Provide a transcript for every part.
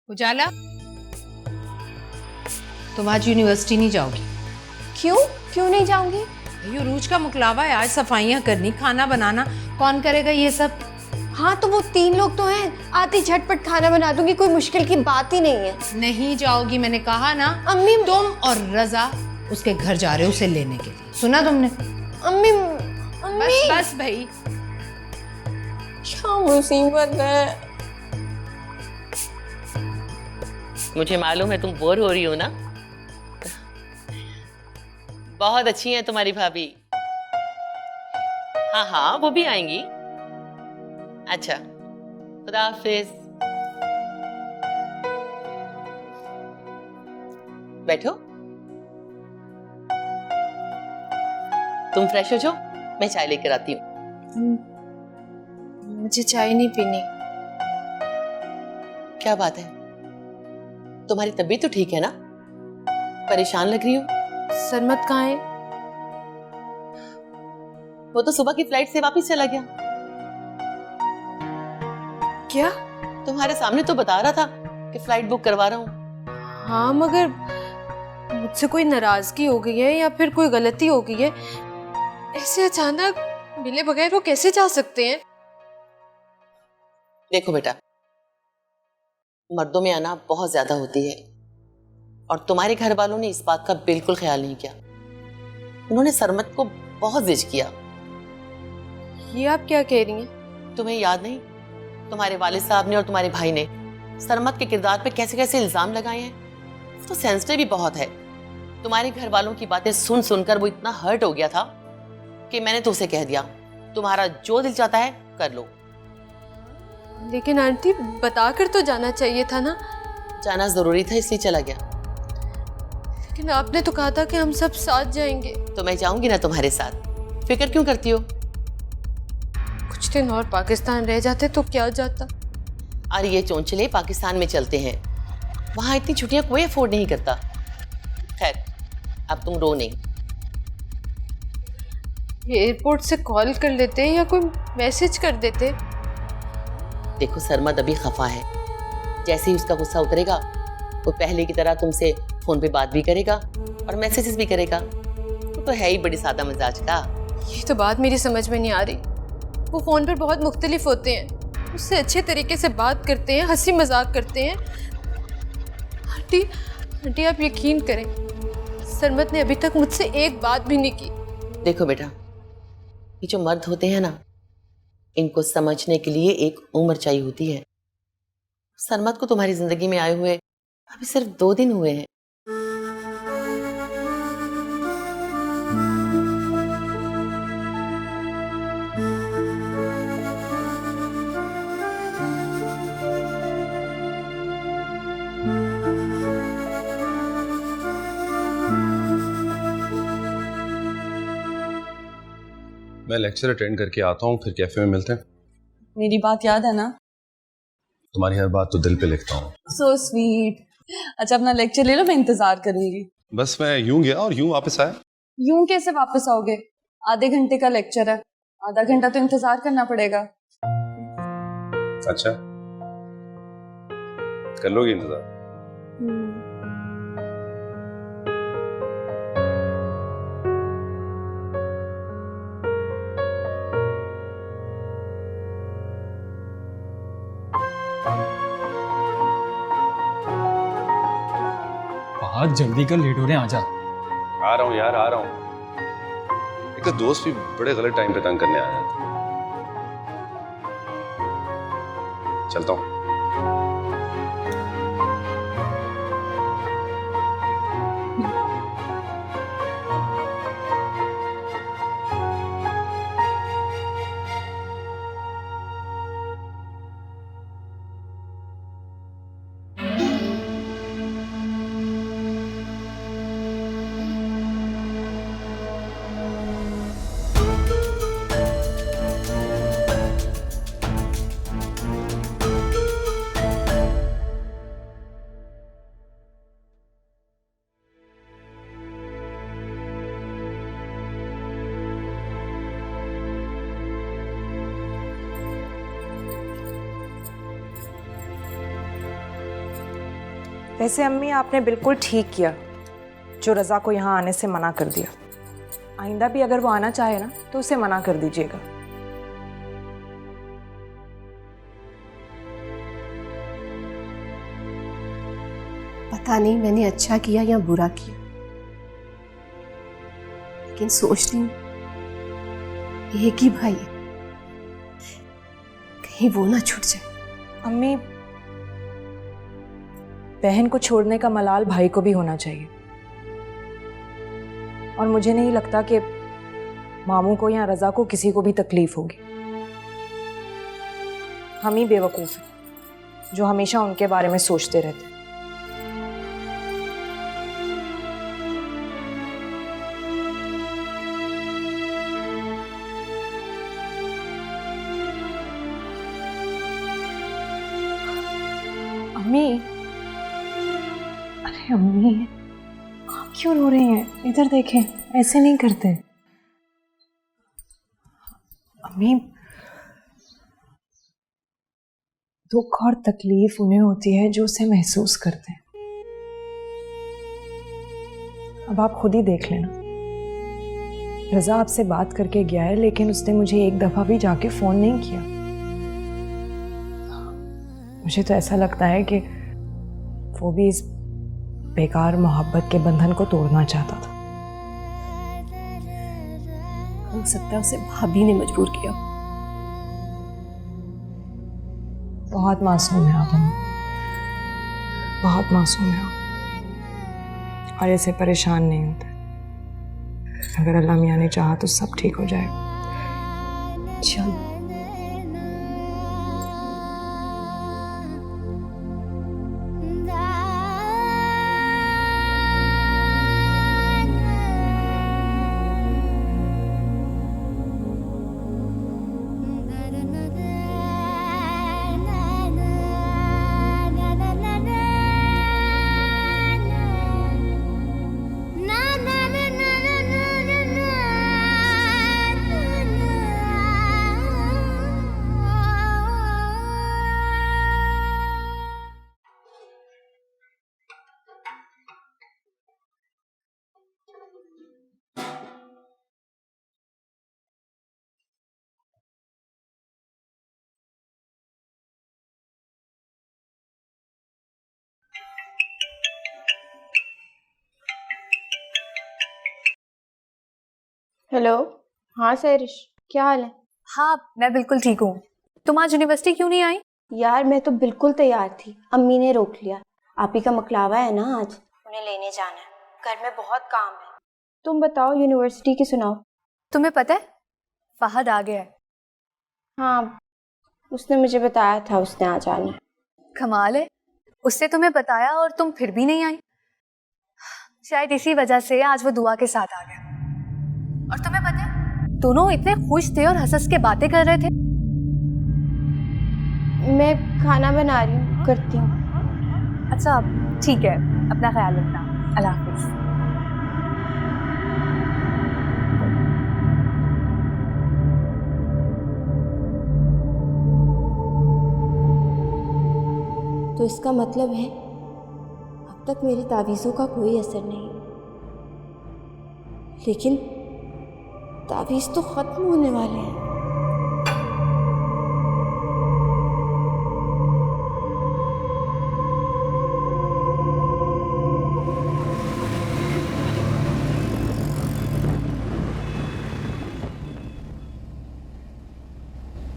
उजाला, तुम आज यूनिवर्सिटी नहीं जाओगी। क्यों क्यों नहीं जाऊंगी? ये रूज का मुकलावा है, आज सफाइयाँ करनी, खाना बनाना, कौन करेगा ये सब? हाँ तो वो 3 लोग तो हैं, आती झटपट खाना बना दूंगी, कोई मुश्किल की बात ही नहीं है। नहीं जाओगी, मैंने कहा ना। अम्मी, तुम और रजा उसके घर जा रहे हो उसे लेने के लिए, सुना तुमने? अम्मी बस अम्मी बस भाई, क्या मुसीबत है। मुझे मालूम है तुम बोर हो रही हो ना। बहुत अच्छी है तुम्हारी भाभी। हाँ हाँ वो भी आएंगी। अच्छा, खुदा हाफिज। बैठो, तुम फ्रेश हो जाओ, मैं चाय लेकर आती हूँ। मुझे चाय नहीं पीनी। क्या बात है, तुम्हारी तबीयत तो ठीक है ना? परेशान लग रही हो। सरमत कहाँ है? वो तो सुबह की फ्लाइट से वापस चला गया। क्या? तुम्हारे सामने तो बता रहा था कि फ्लाइट बुक करवा रहा हूँ। हाँ मगर मुझसे कोई नाराजगी हो गई है या फिर कोई गलती हो गई है? ऐसे अचानक मिले बगैर वो कैसे जा सकते हैं? देखो बेटा, मर्दों में अना बहुत ज्यादा होती है और तुम्हारे घर वालों ने इस बात का बिल्कुल ख्याल नहीं किया। उन्होंने सरमत को बहुत जिद किया। ये आप क्या कह रही हैं? तुम्हें याद नहीं, तुम्हारे वालिद साहब ने और तुम्हारे भाई ने सरमत के किरदार पे कैसे कैसे इल्जाम लगाए हैं। तो सेंसिटिव भी बहुत है। तुम्हारे घर वालों की बातें सुन सुनकर वो इतना हर्ट हो गया था कि मैंने तो उसे कह दिया, तुम्हारा जो दिल चाहता है कर लो। लेकिन आंटी बता कर तो जाना चाहिए था ना। जाना जरूरी था इसलिए चला गया। लेकिन आपने तो कहा था कि हम सब साथ जाएंगे। तो मैं जाऊंगी ना तुम्हारे साथ, फिक्र क्यों करती हो? कुछ दिन और पाकिस्तान रह जाते तो क्या जाता। अरे ये चोंचले पाकिस्तान में चलते हैं, वहां इतनी छुट्टियां कोई अफोर्ड नहीं करता। खैर अब तुम रो नहीं। एयरपोर्ट से कॉल कर लेते या कोई मैसेज कर देते। देखो सरमद अभी खफा है, जैसे ही उसका गुस्सा उतरेगा वो पहले की तरह तुमसे फोन पे बात भी करेगा और मैसेजेस भी करेगा। वो तो है ही बड़ी सादा मिजाज का। ये तो बात मेरी समझ में नहीं आ रही। वो फ़ोन पर बहुत मुख्तलिफ होते हैं, उससे अच्छे तरीके से बात करते हैं, हंसी मजाक करते हैं। आंटी आंटी आप यकीन करें, सरमत ने अभी तक मुझसे एक बात भी नहीं की। देखो बेटा, ये जो मर्द होते हैं ना, इनको समझने के लिए एक उम्र चाहिए होती है। सरमत को तुम्हारी जिंदगी में आए हुए अभी सिर्फ 2 दिन हुए हैं। मैं लेक्चर अटेंड करके आता हूँ, फिर कैफे में मिलते हैं। मेरी बात याद है ना? तुम्हारी हर बात तो दिल पे लिखता हूँ। So sweet. अच्छा अपना लेक्चर ले लो, मैं इंतजार करूंगी। बस मैं यूं गया और यूं वापस आया। यूं कैसे वापस आओगे? आधे घंटे का लेक्चर है, आधा घंटा तो इंतजार करना पड़ेगा। अच्छा कर लोगे इंतजार? आज जल्दी कर, लेट हो रहे हैं, आजा। आ रहा हूँ यार, आ रहा हूँ। एक तो दोस्त भी बड़े गलत टाइम पे तंग करने आया था। चलता हूँ। वैसे अम्मी आपने बिल्कुल ठीक किया जो रज़ा को यहाँ आने से मना कर दिया। आइंदा भी अगर वो आना चाहे ना तो उसे मना कर दीजिएगा। पता नहीं मैंने अच्छा किया या बुरा किया, लेकिन सोच रही हूँ एक ही भाई है, कहीं वो ना छूट जाए। अम्मी, बहन को छोड़ने का मलाल भाई को भी होना चाहिए, और मुझे नहीं लगता कि मामू को या रज़ा को किसी को भी तकलीफ होगी। हम ही बेवकूफ़ हैं जो हमेशा उनके बारे में सोचते रहते हैं। अम्मी, अरे अम्मी, आप क्यों रो रही हैं? इधर देखें, ऐसे नहीं करते। अम्मी, दुख और तकलीफ उन्हें होती है जो उसे महसूस करते हैं। अब आप खुद ही देख लेना। रज़ा आपसे बात करके गया है, लेकिन उसने मुझे एक दफा भी जाके फोन नहीं किया। मुझे तो ऐसा लगता है कि वो भी इस बेकार मोहब्बत के बंधन को तोड़ना चाहता था। हो सकता है उसे भाभी ने मजबूर किया। बहुत मासूम है आप, बहुत मासूम है आप, और ऐसे परेशान नहीं होते। अगर अल्लाह मियाँ ने चाहा तो सब ठीक हो जाएगा। चलो हेलो। हाँ सैरिश, क्या हाल है? हाँ मैं बिल्कुल ठीक हूँ। तुम आज यूनिवर्सिटी क्यों नहीं आई? यार मैं तो बिल्कुल तैयार थी, अम्मी ने रोक लिया। आप ही का मकलावा है ना आज, उन्हें लेने जाना है। घर में बहुत काम है। तुम बताओ, यूनिवर्सिटी की सुनाओ। तुम्हें पता है फहद आ गया है। हाँ, उसने मुझे बताया था उसने आ जाना है। कमाल है, उससे तुम्हें बताया और तुम फिर भी नहीं आई। शायद इसी वजह से आज वो दुआ के साथ आ गया। और तुम्हें पता है दोनों इतने खुश थे और हंस के बातें कर रहे थे। मैं खाना बना रही हूँ, करती हूँ। अच्छा ठीक है, अपना ख्याल रखना। अल्लाह हाफिज। तो इसका मतलब है अब तक मेरी तावीज़ों का कोई असर नहीं, लेकिन तावीज़ तो ख़त्म होने वाले हैं।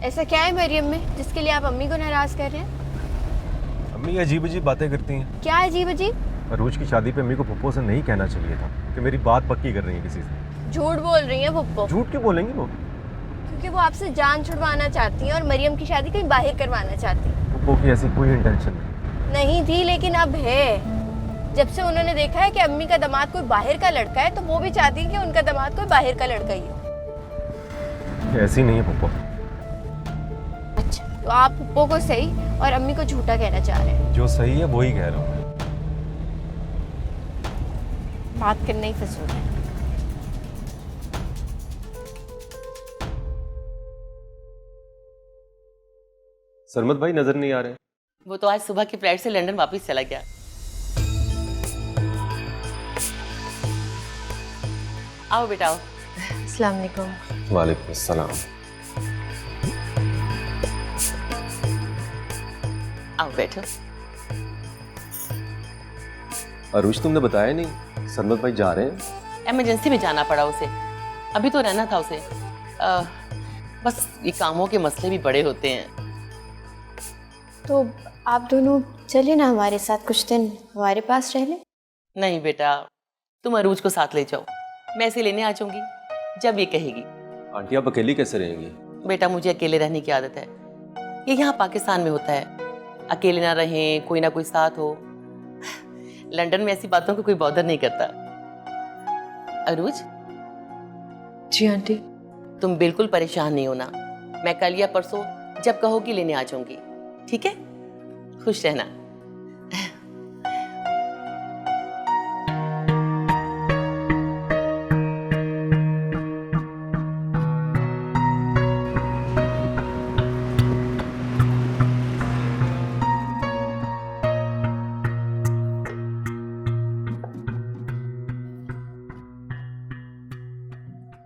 ऐसा क्या है मरियम में जिसके लिए आप अम्मी को नाराज़ कर रहे हैं? अम्मी अजीब अजीब बातें करती हैं। क्या अजीब अजीब? रोज की शादी पे अम्मी को पप्पो से नहीं कहना चाहिए था कि मेरी बात पक्की कर रही है किसी से। झूठ बोल रही हैं पप्पो। झूठ क्यों बोलेंगी वो? क्योंकि वो आपसे जान छुड़वाना चाहती हैं और मरियम की शादी कहीं बाहर करवाना चाहती हैं। पप्पो की ऐसी कोई इंटेंशन नहीं थी, लेकिन अब है। जब से उन्होंने देखा है कि अम्मी का दामाद कोई बाहर का लड़का है, तो वो भी चाहती हैं कि उनका दामाद कोई बाहर का लड़का ही हो। ऐसी नहीं है पप्पो। अच्छा, तो आप पप्पो को सही और अम्मी को झूठा कहना चाह रहे हैं? जो सही है वही कह रहा हूँ। बात करना ही फजूल है। सरमत भाई नजर नहीं आ रहे। वो तो आज सुबह की फ्लाइट से लंदन वापस चला गया। आओ बेटा आओ। अस्सलाम वालेकुम। वालेकुम अस्सलाम। आओ बैठो। अरुष तुमने बताया नहीं सरमत भाई जा रहे हैं? इमरजेंसी में जाना पड़ा उसे, अभी तो रहना था उसे। बस ये कामों के मसले भी बड़े होते हैं। तो आप दोनों चलिए ना हमारे साथ, कुछ दिन हमारे पास रह लें। नहीं बेटा, तुम अरूज को साथ ले जाओ, मैं इसे लेने आ जाऊंगी जब ये कहेगी। आंटी आप अकेली कैसे रहेंगी? बेटा मुझे अकेले रहने की आदत है, ये यहाँ पाकिस्तान में होता है, अकेले ना रहें, कोई ना कोई साथ हो। लंदन में ऐसी बातों को कोई बॉदर नहीं करता। अरूज। जी आंटी। तुम बिल्कुल परेशान नहीं होना, मैं कल या परसों जब कहोगी लेने आ जाऊंगी, ठीक है? खुश रहना।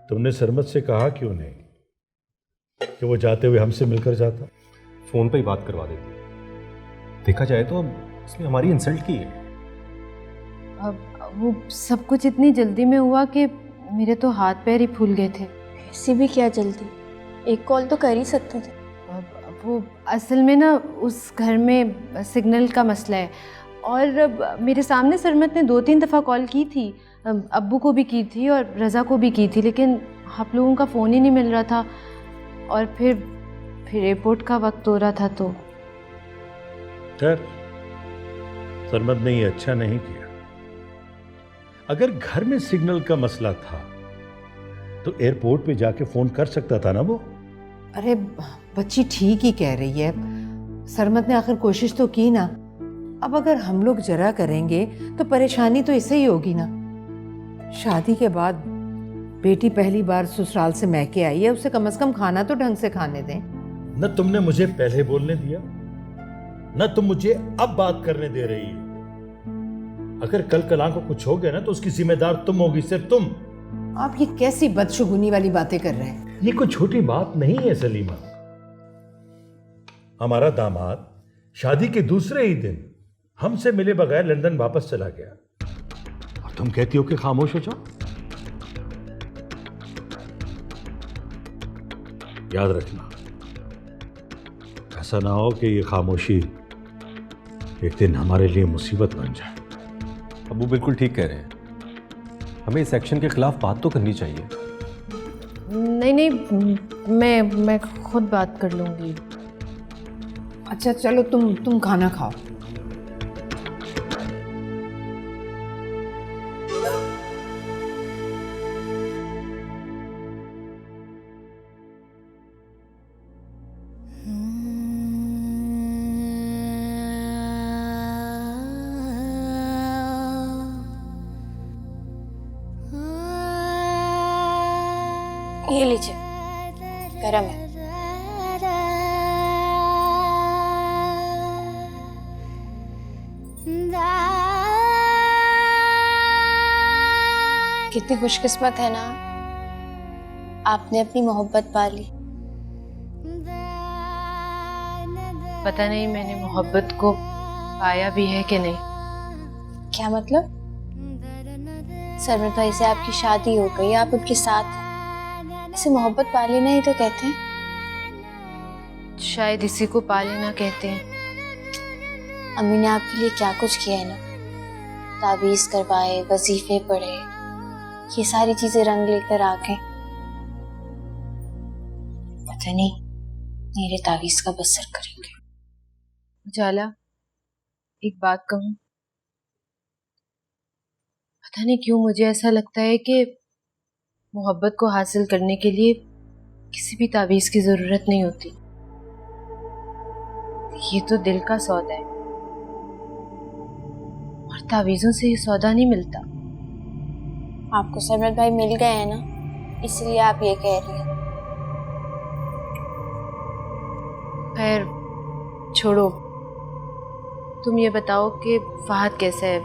तुमने सरमत से कहा क्यों नहीं कि वो जाते हुए हमसे मिलकर जाता? फोन पे ही बात करवा देती। देखा जाए तो उसने हमारी इंसल्ट की है। अब वो सब कुछ इतनी जल्दी में हुआ कि मेरे तो हाथ पैर ही फूल गए थे। ऐसी भी क्या जल्दी, एक कॉल तो कर ही सकते थे। अब वो असल में ना उस घर में सिग्नल का मसला है, और अब मेरे सामने सरमत ने 2-3 दफ़ा कॉल की थी, अब्बू को भी की थी और रज़ा को भी की थी, लेकिन आप लोगों का फ़ोन ही नहीं मिल रहा था। और फिर एयरपोर्ट का वक्त हो रहा था तो खैर सरमत ने ये अच्छा नहीं किया। अगर घर में सिग्नल का मसला था तो एयरपोर्ट पे जाके फोन कर सकता था ना वो। अरे बच्ची ठीक ही कह रही है, सरमत ने आखिर कोशिश तो की ना। अब अगर हम लोग जरा करेंगे तो परेशानी तो इससे ही होगी ना। शादी के बाद बेटी पहली बार ससुराल से मैके आई है, उसे कम से कम खाना तो ढंग से खाने दें। न तुमने मुझे पहले बोलने दिया, न तुम मुझे अब बात करने दे रही हो। अगर कल कलां को कुछ हो गया ना तो उसकी जिम्मेदार तुम होगी, सिर्फ तुम। आप ये कैसी बदशगुनी वाली बातें कर रहे हैं? ये कोई छोटी बात नहीं है सलीमा। हमारा दामाद शादी के दूसरे ही दिन हमसे मिले बगैर लंदन वापस चला गया और तुम कहती हो कि खामोश हो जाओ। याद रखना, ऐसा ना हो कि ये खामोशी एक दिन हमारे लिए मुसीबत बन जाए। अब्बू बिल्कुल ठीक कह रहे हैं, हमें इस एक्शन के खिलाफ बात तो करनी चाहिए। नहीं, मैं खुद बात कर लूँगी। अच्छा चलो तुम खाना खाओ। ये लीजिए, गरम है। कितनी खुशकिस्मत है ना, आपने अपनी मोहब्बत पाली। पता नहीं मैंने मोहब्बत को पाया भी है कि नहीं। क्या मतलब? सरमत भाई से आपकी शादी हो गई, आप उनके साथ हैं, इसे मोहब्बत पा लेना ही तो कहते हैं। शायद इसी को पा लेना कहते हैं। अम्मी ने आपके लिए क्या कुछ किया है ना, ताबीज करवाए, वजीफे पढ़े, ये सारी चीजें रंग लेकर आ गए। पता नहीं मेरे ताबीज का बसर करेंगे। उजाला, एक बात कहूं, पता नहीं क्यों मुझे ऐसा लगता है कि मोहब्बत को हासिल करने के लिए किसी भी ताबीज की जरूरत नहीं होती। ये तो दिल का सौदा है और ताबीजों से ये सौदा नहीं मिलता। आपको सरमत भाई मिल गए हैं ना, इसलिए आप ये कह रही हैं। खैर छोड़ो, तुम ये बताओ कि फहद कैसा है?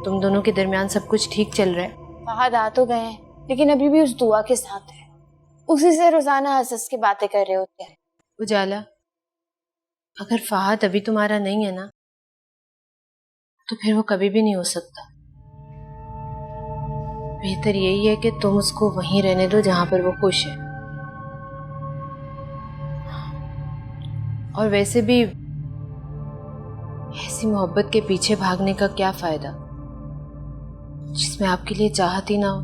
तुम दोनों के दरमियान सब कुछ ठीक चल रहा है? फहद आ तो गए हैं, लेकिन अभी भी उस दुआ के साथ है, उसी से रोजाना हंस हंस के बातें कर रहे होते हैं। उजाला, अगर फहद अभी तुम्हारा नहीं है ना, तो फिर वो कभी भी नहीं हो सकता। बेहतर यही है कि तुम उसको वहीं रहने दो जहां पर वो खुश है। और वैसे भी ऐसी मोहब्बत के पीछे भागने का क्या फायदा जिसमें आपके लिए चाहत ही ना हो।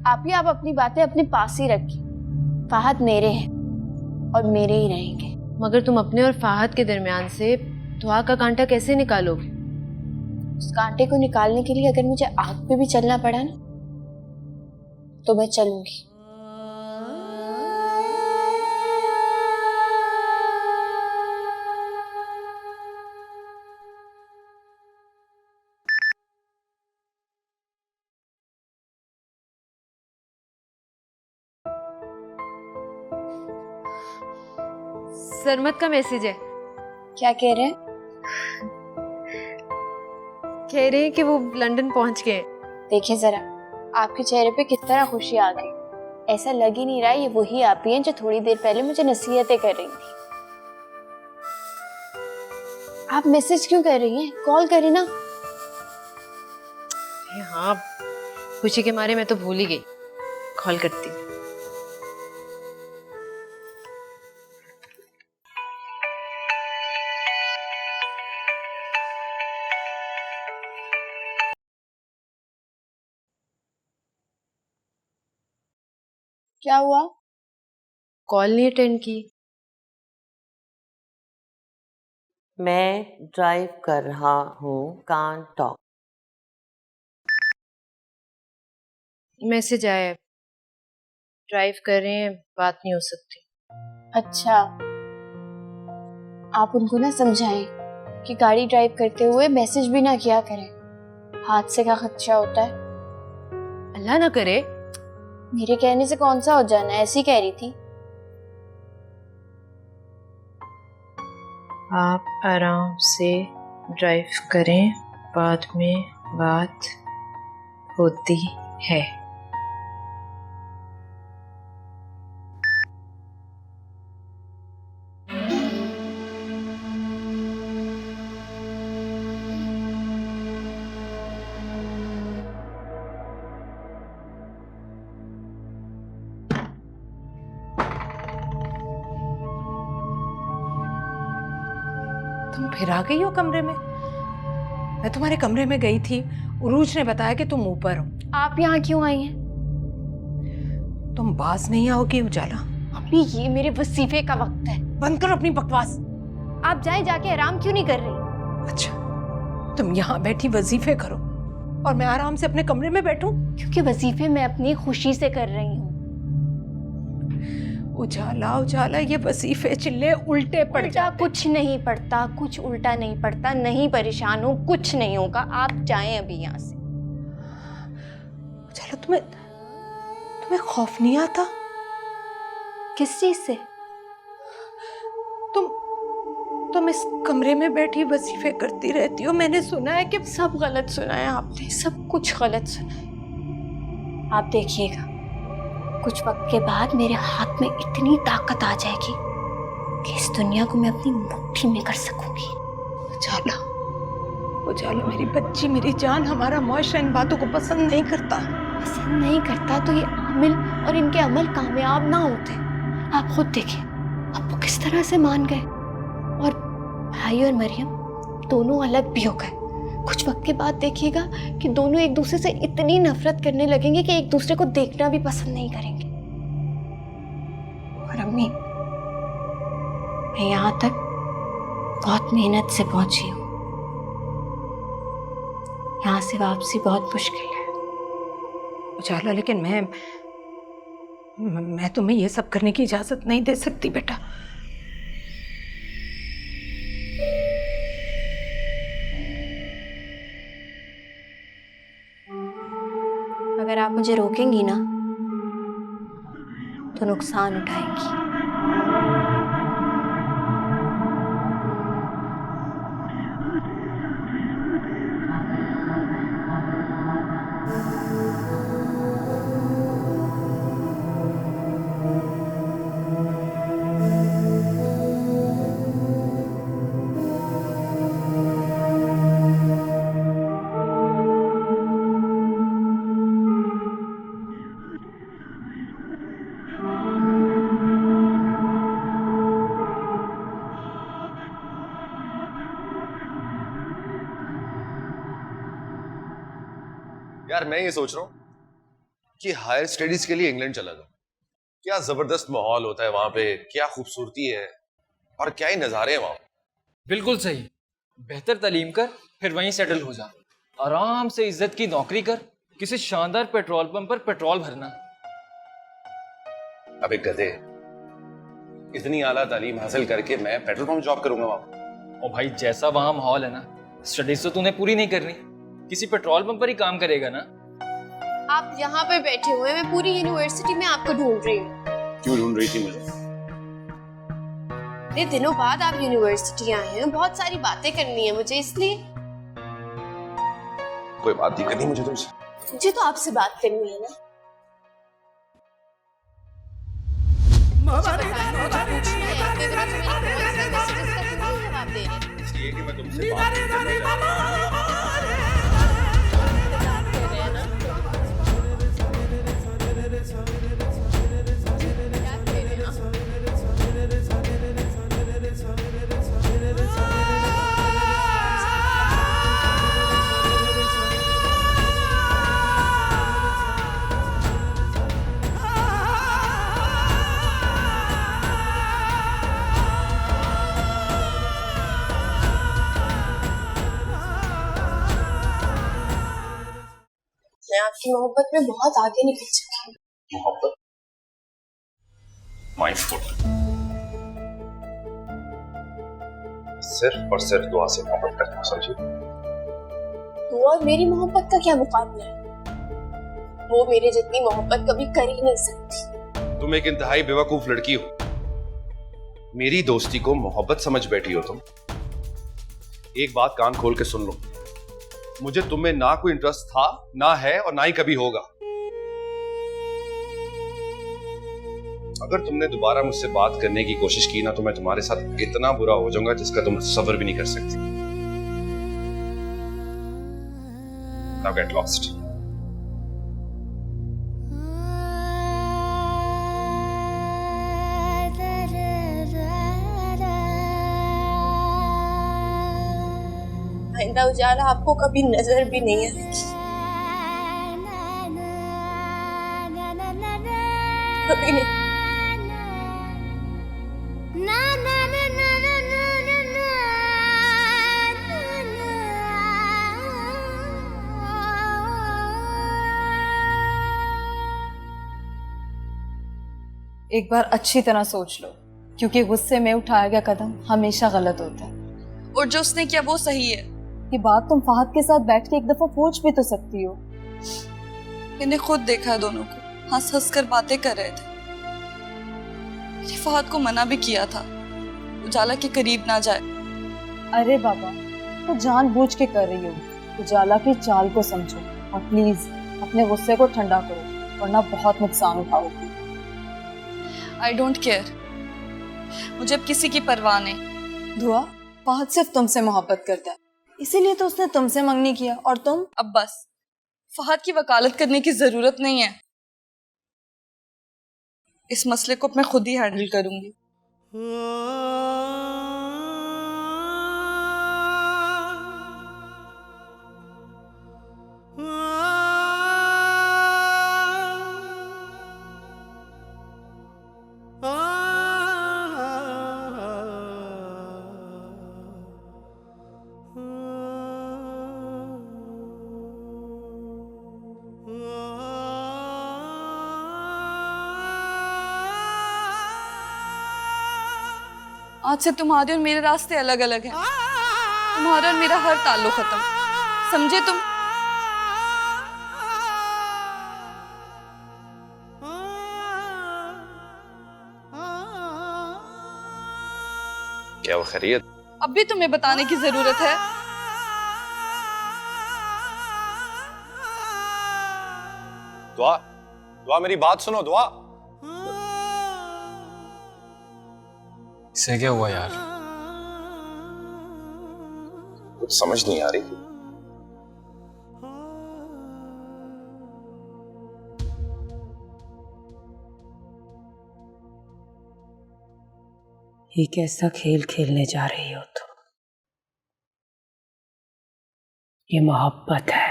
आप अपनी बातें अपने पास ही रखिए। फहद मेरे हैं और मेरे ही रहेंगे। मगर तुम अपने और फहद के दरमियान से दुआ का कांटा कैसे निकालोगे? उस कांटे को निकालने के लिए अगर मुझे आग पे भी चलना पड़ा ना, तो मैं चलूंगी। सरमत का मैसेज है। क्या कह रहे हैं? कह रहे हैं कि वो लंदन पहुंच गए। देखिए जरा, आपके चेहरे पे किस तरह खुशी आ गई। ऐसा लग ही नहीं रहा ये वही आप ही हैं जो थोड़ी देर पहले मुझे नसीहतें कर रही थी। आप मैसेज क्यों कर रही हैं? कॉल करें ना। हाँ, खुशी के मारे मैं तो भूल ही गई। कॉल करती हूँ। क्या हुआ? कॉल नहीं अटेंड की। मैं ड्राइव कर रहा हूँ, कांट टॉक। मैसेज आया है, ड्राइव कर रहे हैं, बात नहीं हो सकती। अच्छा, आप उनको ना समझाएं कि गाड़ी ड्राइव करते हुए मैसेज भी ना किया करें। हादसे का खदशा होता है। अल्लाह ना करे। मेरे कहने से कौन सा हो जाना, ऐसी कह रही थी। आप आराम से ड्राइव करें, बाद में बात होती है। तुम फिर आ गई हो कमरे में? मैं तुम्हारे कमरे में गई थी, उरूज ने बताया कि तुम ऊपर हो। आप यहाँ क्यों आई हैं? तुम बाज नहीं आओगी उजाला? अभी ये मेरे वजीफे का वक्त है। बंद करो अपनी बकवास। आप जाके आराम क्यों नहीं कर रही? अच्छा, तुम यहाँ बैठी वजीफे करो और मैं आराम से अपने कमरे में बैठूं? क्योंकि वजीफे मैं अपनी खुशी से कर रही हूँ। उजाला उजाला, ये वजीफे चिल्ले उल्टे पड़ जाते। कुछ नहीं पड़ता, कुछ उल्टा नहीं पड़ता। नहीं परेशान हो, कुछ नहीं होगा। आप जाएं अभी यहाँ से। उजाला, तुम्हें खौफ नहीं आता? किस चीज से? तुम इस कमरे में बैठी वजीफे करती रहती हो। मैंने सुना है कि सब गलत सुना है आपने, सब कुछ गलत सुना है। आप देखिएगा, कुछ वक्त के बाद मेरे हाथ में इतनी ताकत आ जाएगी कि इस दुनिया को मैं अपनी मुट्ठी में कर सकूंगी। उजाला, उजाला मेरी बच्ची, मेरी जान, हमारा मुआशरा इन बातों को पसंद नहीं करता। पसंद नहीं करता तो ये आमिल और इनके अमल कामयाब ना होते। आप खुद देखिए, अब वो किस तरह से मान गए। और भाई और मरियम दोनों अलग भी हो गए। कुछ वक्त के बाद देखिएगा कि दोनों एक दूसरे से इतनी नफरत करने लगेंगे कि एक दूसरे को देखना भी पसंद नहीं करेंगे। और अम्मी, मैं यहाँ तक बहुत मेहनत से पहुंची हूँ। यहाँ से वापसी बहुत मुश्किल है। उजाला, लेकिन मैं तुम्हें ये सब करने की इजाजत नहीं दे सकती बेटा। अगर आप मुझे रोकेंगी ना तो नुकसान उठाएंगी। यार मैं ये सोच रहा हूँ कि हायर स्टडीज के लिए इंग्लैंड चला जाऊं। क्या जबरदस्त माहौल होता है वहां पे, क्या खूबसूरती है और क्या ही नज़ारे हैं वहां। बिल्कुल सही। बेहतर तालीम कर, फिर वहीं सेटल हो जा। आराम से इज्जत की नौकरी कर, किसी शानदार पेट्रोल पंप पर पेट्रोल भरना। अबे गधे, इतनी आला तालीम हासिल करके मैं पेट्रोल पंप जॉब करूंगा वहां? और भाई जैसा वहां माहौल है ना, स्टडीज तो तूने पूरी नहीं करनी, किसी पेट्रोल पंप पर ही काम करेगा ना। आप यहाँ पे बैठे हुए, मैं पूरी यूनिवर्सिटी में आपको ढूंढ रही हूँ। क्यों ढूंढ रही थी मुझे? इतने दिनों बाद आप यूनिवर्सिटी आए हैं, बहुत सारी बातें करनी है मुझे, इसलिए। कोई बात नहीं करनी मुझे तुमसे। मुझे तो आपसे बात करनी है ना। इसलिए कि मैं तुमसे बात करना चाहता हूं। मैं आपकी मोहब्बत में बहुत आगे निकल चुकी हूँ। मोहब्बत? My foot. सिर्फ और सिर्फ दुआ से मोहब्बत करता हूं, समझी? तू और मेरी मोहब्बत का क्या मुकाबला है? वो मेरे जितनी मोहब्बत कभी कर ही नहीं सकती। तुम एक इंतहाई बेवकूफ लड़की हो। मेरी दोस्ती को मोहब्बत समझ बैठी हो तुम। एक बात कान खोल के सुन लो, मुझे तुम में ना कोई इंटरेस्ट था, ना है और ना ही कभी होगा। अगर तुमने दोबारा मुझसे बात करने की कोशिश की ना, तो मैं तुम्हारे साथ इतना बुरा हो जाऊंगा जिसका तुम सब्र भी नहीं कर सकती। Now get lost. आइंदा उजाला आपको कभी नजर भी नहीं आएगी, कभी नहीं। एक बार अच्छी तरह सोच लो, क्योंकि गुस्से में उठाया गया कदम हमेशा गलत होता है। और जो उसने किया वो सही है। ये बात तुम फहद के साथ बैठ के एक दफा पूछ भी तो सकती हो। मैंने खुद देखा है दोनों को हंस हंस कर बातें कर रहे थे। मैंने फहद को मना भी किया था उजाला के करीब ना जाए। अरे बाबा, तो जानबूझ के कर रही हो। उजाला की चाल को समझो और प्लीज अपने गुस्से को ठंडा करो, वरना बहुत नुकसान उठाओगी। आई डोंट केयर, मुझे अब किसी की परवाह नहीं। धुआ, फहद सिर्फ तुमसे मोहब्बत करता है, इसीलिए तो उसने तुमसे मंगनी किया। और तुम अब बस, फहद की वकालत करने की जरूरत नहीं है। इस मसले को मैं खुद ही हैंडल करूंगी। आज से तुम्हारे और मेरे रास्ते अलग अलग हैं। तुम्हारा और मेरा हर ताल्लुक खत्म, समझे तुम? क्या वो खैरियत? अब भी तुम्हें बताने की जरूरत है? दुआ, दुआ मेरी बात सुनो दुआ। इससे क्या हुआ यार? कुछ समझ नहीं आ रही। ये कैसा खेल खेलने जा रही हो तुम? ये मोहब्बत है,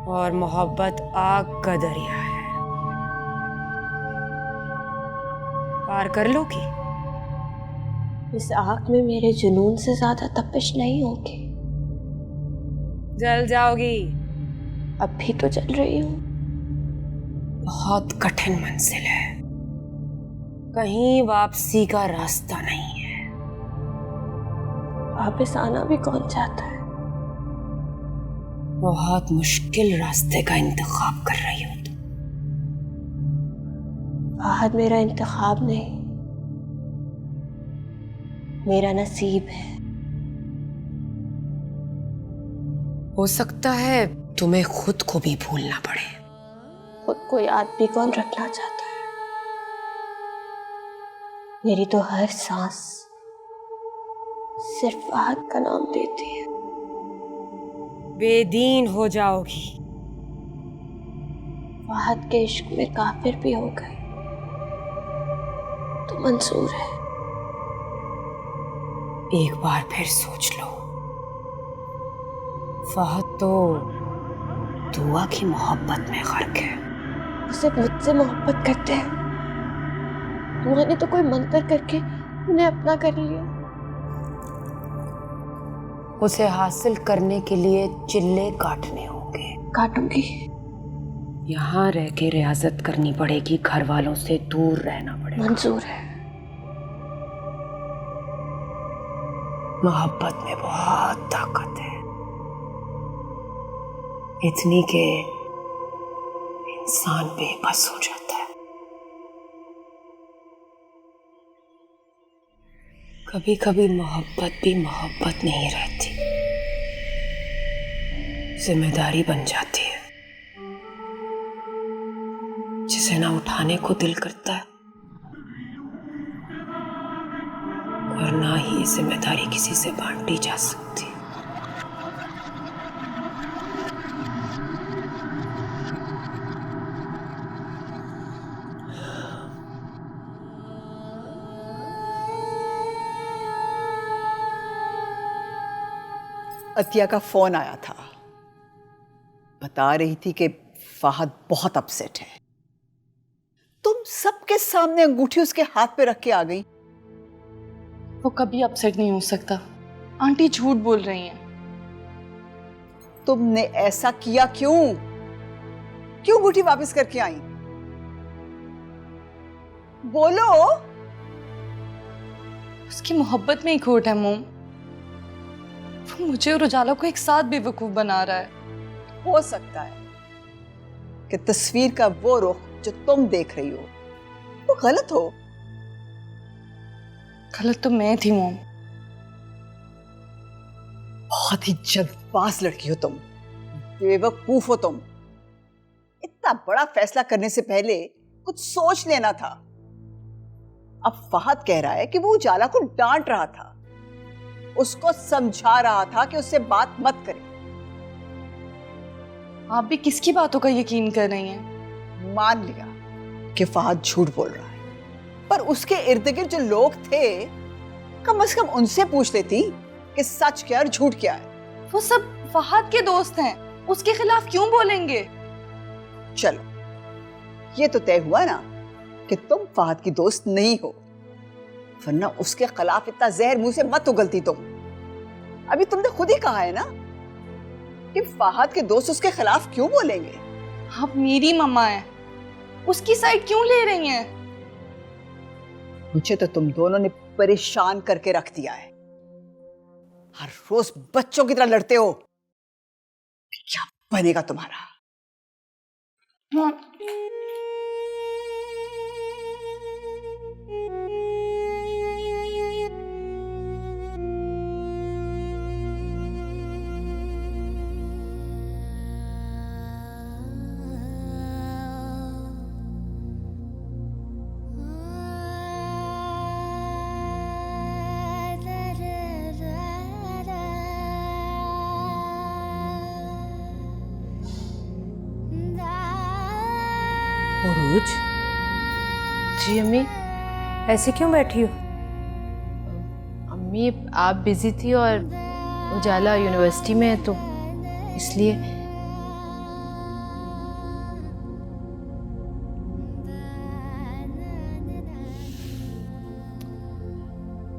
और मोहब्बत आग का दरिया है, पार कर लोगी? इस आग में मेरे जुनून से ज्यादा तपिश नहीं होगी। जल जाओगी। अब भी तो जल रही हूँ। बहुत कठिन मंजिल है, कहीं वापसी का रास्ता नहीं है। वापस आना भी कौन चाहता है? बहुत मुश्किल रास्ते का इंतखाब कर रही हो तुम। फहद मेरा इंतखाब नहीं, मेरा नसीब है। हो सकता है तुम्हें खुद को भी भूलना पड़े। खुद को याद भी कौन रखना चाहता है? मेरी तो हर सांस सिर्फ फहद का नाम लेती है। बेदीन हो जाओगी। फहद के इश्क में काफिर भी हो गए तो मंजूर है। एक बार फिर सोच लो, फहद तो दुआ की मोहब्बत में गर्क है। वो सिर्फ मुझसे मोहब्बत करते हैं। दुआ ने तो कोई मंत्र करके उन्हें अपना कर लिया। उसे हासिल करने के लिए चिल्ले काटने होंगे। काटूंगी। यहाँ रह के रियाजत करनी पड़ेगी, घर वालों से दूर रहना पड़ेगा। मंजूर है। मोहब्बत में बहुत ताकत है, इतनी के इंसान बेबस हो जाता है। कभी कभी मोहब्बत भी मोहब्बत नहीं रहती, जिम्मेदारी बन जाती है, जिसे ना उठाने को दिल करता है और ना ही जिम्मेदारी किसी से बांटी जा सकती। अतिया का फोन आया था, बता रही थी कि फहद बहुत अपसेट है। तुम सबके सामने अंगूठी उसके हाथ पे रख के आ गई। वो कभी अपसेट नहीं हो सकता। आंटी झूठ बोल रही हैं। तुमने ऐसा किया क्यों? क्यों अंगूठी वापस करके आई? बोलो। उसकी मोहब्बत में ही खोट है मोम। वो मुझे और उजाला को एक साथ बेवकूफ बना रहा है। हो सकता है कि तस्वीर का वो रुख जो तुम देख रही हो वो गलत हो। गलत तो मैं थी मोम। बहुत ही जल्दबाज लड़की हो तुम, बेवकूफ हो तुम। इतना बड़ा फैसला करने से पहले कुछ सोच लेना था। अब फहद कह रहा है कि वो उजाला को डांट रहा था, उसको समझा रहा था कि उससे बात मत करे। आप भी किसकी बातों का यकीन कर रही हैं? मान लिया कि फहद झूठ बोल रहा है, पर उसके इर्द गिर्द जो लोग थे कम से कम उनसे पूछ लेती कि सच क्या और झूठ क्या है। वो सब फहद के दोस्त हैं, उसके खिलाफ क्यों बोलेंगे? चलो, ये तो तय हुआ ना कि तुम फहद की दोस्त नहीं हो, वरना उसके खिलाफ इतना जहर मुंह से मत उगलती तुम। अभी तुमने खुद ही कहा है ना कि फहद के दोस्त उसके खिलाफ क्यों बोलेंगे। आप मेरी मम्मा हैं, उसकी साइड क्यों ले रही हैं? मुझे तो तुम दोनों ने परेशान करके रख दिया है। हर रोज बच्चों की तरह लड़ते हो। क्या बनेगा तुम्हारा? उरूज, जी अम्मी। ऐसे क्यों बैठी हो? अम्मी आप बिजी थी और उजाला यूनिवर्सिटी में है तो इसलिए।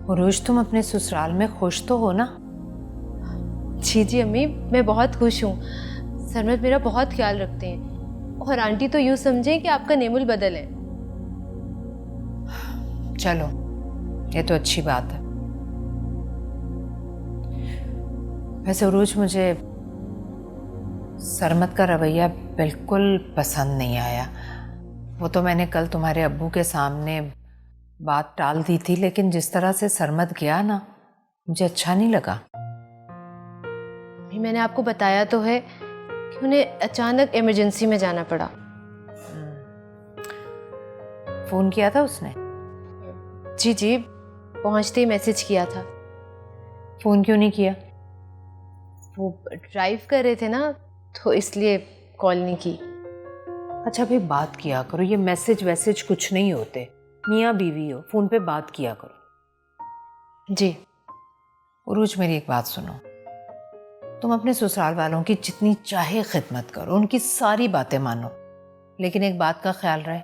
उरूज, तुम अपने ससुराल में खुश तो हो ना? जी जी अम्मी, मैं बहुत खुश हूँ। सरमद मेरा बहुत ख्याल रखते हैं और आंटी तो यूँ समझें कि आपका नेमुल बदल है। चलो, ये तो अच्छी बात है। वैसे उरूज, मुझे सरमद का रवैया बिल्कुल पसंद नहीं आया। वो तो मैंने कल तुम्हारे अब्बू के सामने बात टाल दी थी, लेकिन जिस तरह से सरमद गया ना, मुझे अच्छा नहीं लगा। अभी मैंने आपको बताया तो है कि उन्हें अचानक इमरजेंसी में जाना पड़ा। फोन किया था उसने? जी जी, पहुंचते ही मैसेज किया था। फोन क्यों नहीं किया? वो ड्राइव कर रहे थे ना, तो इसलिए कॉल नहीं की। अच्छा भाई, बात किया करो, ये मैसेज वैसेज कुछ नहीं होते। मियाँ बीवी हो, फोन पे बात किया करो। जी। उरूज, मेरी एक बात सुनो। तुम अपने ससुराल वालों की जितनी चाहे खिदमत करो, उनकी सारी बातें मानो, लेकिन एक बात का ख्याल रहे,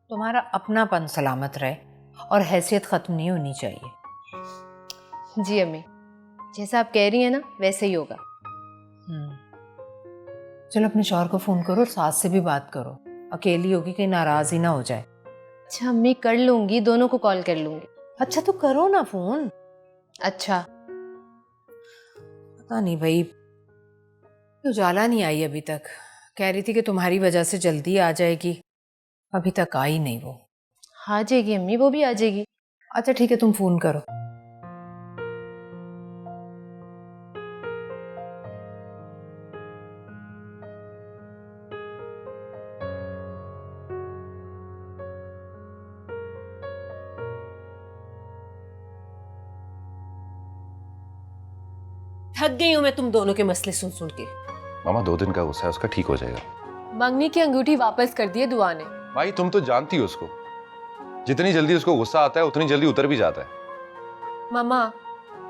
तुम्हारा अपनापन सलामत रहे और हैसियत ख़त्म नहीं होनी चाहिए। जी अम्मी, जैसा आप कह रही हैं ना, वैसे ही होगा। चलो, अपने शौहर को फ़ोन करो, सास से भी बात करो। अकेली होगी, कहीं नाराज़ ही ना हो जाए। अच्छा अम्मी, कर लूँगी, दोनों को कॉल कर लूँगी। अच्छा तो करो ना फ़ोन। अच्छा। पता नहीं भाई, उजाला नहीं आई अभी तक। कह रही थी कि तुम्हारी वजह से जल्दी आ जाएगी, अभी तक आई नहीं वो। आ जाएगी अम्मी, वो भी आ जाएगी। अच्छा ठीक है, तुम फ़ोन करो। थक गई हूँ मैं तुम दोनों के मसले सुन सुन के। मामा 2 दिन का गुस्सा है उसका, ठीक हो जाएगा। मंगनी की अंगूठी वापस कर दी है दुआ ने। भाई तुम तो जानती हो उसको, जितनी जल्दी उसको गुस्सा आता है उतनी जल्दी उतर भी जाता है। मामा,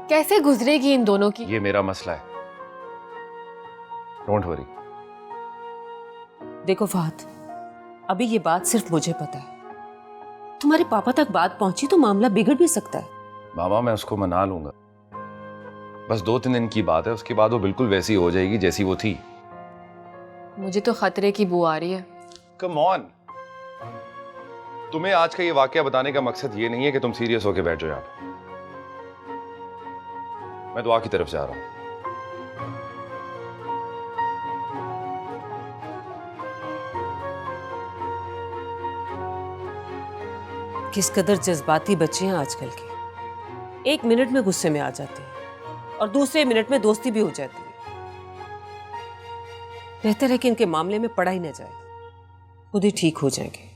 कैसे गुजरेगी इन दोनों की? ये मेरा मसला है, डोंट वरी। देखो फहद, अभी ये बात सिर्फ मुझे पता है, तुम्हारे पापा तक बात पहुंची तो मामला बिगड़ भी सकता है। मामा मैं उसको मना लूंगा, बस 2-3 दिन की बात है, उसके बाद वो बिल्कुल वैसी हो जाएगी जैसी वो थी। मुझे तो खतरे की बू आ रही है। कम ऑन, तुम्हें आज का ये वाकया बताने का मकसद ये नहीं है कि तुम सीरियस होके बैठ जाओ यहाँ पे। मैं दुआ की तरफ जा रहा हूं। किस कदर जज्बाती बच्चे हैं आजकल के, 1 मिनट में गुस्से में आ जाते हैं और दूसरे मिनट में दोस्ती भी हो जाती है। बेहतर है कि इनके मामले में पड़ा ही न जाए, खुद ही ठीक हो जाएंगे।